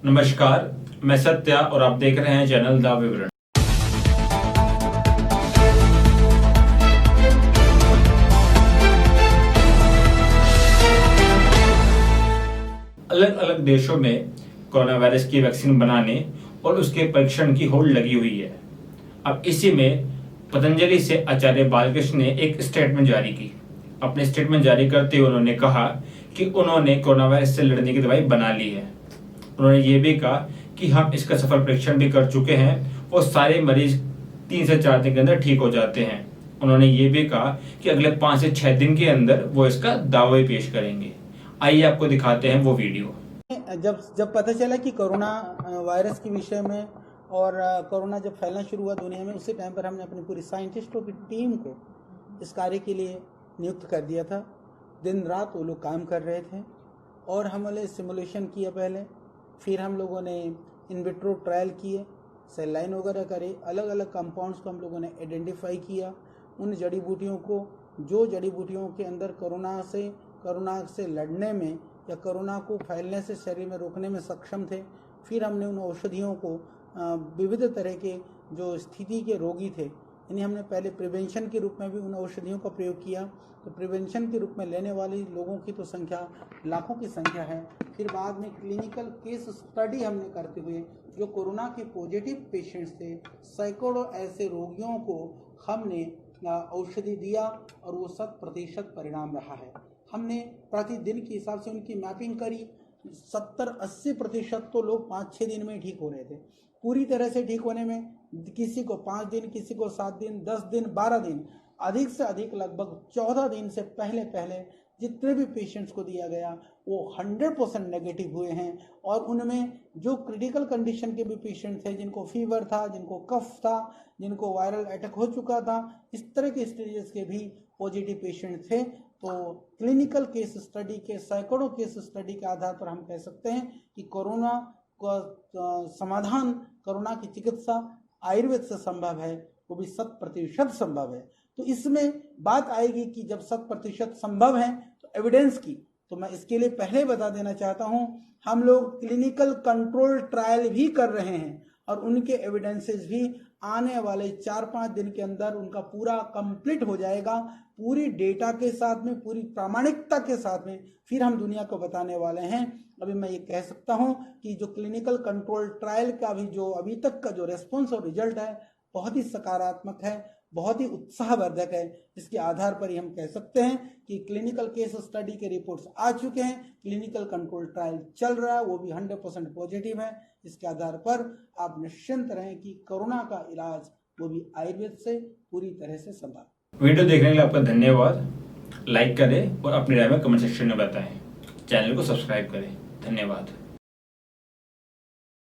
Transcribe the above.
नमस्कार, मैं सत्या और आप देख रहे हैं चैनल द विवरण। अलग अलग देशों में कोरोना वायरस की वैक्सीन बनाने और उसके परीक्षण की होड़ लगी हुई है। अब इसी में पतंजलि से आचार्य बालकृष्ण ने एक स्टेटमेंट जारी की। अपने स्टेटमेंट जारी करते हुए उन्होंने कहा कि उन्होंने कोरोना वायरस से लड़ने की दवाई बना ली है। उन्होंने ये भी कहा कि हम इसका सफल परीक्षण भी कर चुके हैं और सारे मरीज 3 से 4 दिन के अंदर ठीक हो जाते हैं। उन्होंने ये भी कहा कि अगले 5 से 6 दिन के अंदर वो इसका दावा भी पेश करेंगे। आइए आपको दिखाते हैं वो वीडियो। जब पता चला कि कोरोना वायरस के विषय में और कोरोना जब फैलना शुरू हुआ दुनिया में, उसी टाइम पर हमने अपनी पूरी साइंटिस्टों की टीम को इस कार्य के लिए नियुक्त कर दिया था। दिन रात वो लोग काम कर रहे थे और हमने सिमुलेशन किया पहले, फिर हम लोगों ने इन विट्रो ट्रायल किए, सेल लाइन वगैरह करे, अलग अलग कंपाउंड्स को हम लोगों ने आइडेंटिफाई किया। उन जड़ी बूटियों को, जो जड़ी बूटियों के अंदर कोरोना से लड़ने में या कोरोना को फैलने से शरीर में रोकने में सक्षम थे, फिर हमने उन औषधियों को विविध तरह के जो स्थिति के रोगी थे, यानी हमने पहले प्रिवेंशन के रूप में भी उन औषधियों का प्रयोग किया। तो प्रिवेंशन के रूप में लेने वाले लोगों की तो संख्या लाखों की संख्या है। फिर बाद में क्लिनिकल केस स्टडी हमने करते हुए जो कोरोना के पॉजिटिव पेशेंट्स थे, सैकड़ों ऐसे रोगियों को हमने औषधि दिया और वो 100% परिणाम रहा है। हमने प्रतिदिन के हिसाब से उनकी मैपिंग करी। 70-80% तो लोग 5-6 दिन में ठीक हो रहे थे। पूरी तरह से ठीक होने में किसी को 5 दिन, किसी को 7 दिन, 10 दिन, 12 दिन, अधिक से अधिक लगभग 14 दिन से पहले जितने भी पेशेंट्स को दिया गया वो 100% नेगेटिव हुए हैं। और उनमें जो क्रिटिकल कंडीशन के भी पेशेंट थे, जिनको फीवर था, जिनको कफ था, जिनको वायरल अटैक हो चुका था, इस तरह के स्टेजेस के भी पॉजिटिव पेशेंट थे। तो क्लिनिकल केस स्टडी के, सैकड़ों केस स्टडी के आधार पर हम कह सकते हैं कि कोरोना का समाधान, कोरोना की चिकित्सा आयुर्वेद से संभव है, वो भी 100% संभव है। तो इसमें बात आएगी कि जब 100% संभव है तो एविडेंस की, तो मैं इसके लिए पहले बता देना चाहता हूं, हम लोग क्लिनिकल कंट्रोल ट्रायल भी कर रहे हैं और उनके एविडेंसेस भी आने वाले 4-5 दिन के अंदर उनका पूरा कंप्लीट हो जाएगा, पूरी डेटा के साथ में, पूरी प्रामाणिकता के साथ में, फिर हम दुनिया को बताने वाले हैं। अभी मैं ये कह सकता हूं कि जो क्लिनिकल कंट्रोल ट्रायल का भी जो अभी तक का जो रेस्पॉन्स और रिजल्ट है बहुत ही सकारात्मक है, बहुत ही उत्साहवर्धक है। इसके आधार पर ही हम कह सकते हैं कि क्लिनिकल केस स्टडी के रिपोर्ट्स आ चुके हैं, क्लिनिकल कंट्रोल ट्रायल चल रहा है, वो भी 100% पॉजिटिव है। इसके आधार पर आप निश्चिंत रहें कि कोरोना का इलाज वो भी आयुर्वेद से पूरी तरह से संभव। वीडियो देखने के लिए आपका धन्यवाद। लाइक करें और अपनी राय में कमेंट सेक्शन में बताएं। चैनल को सब्सक्राइब करें। धन्यवाद।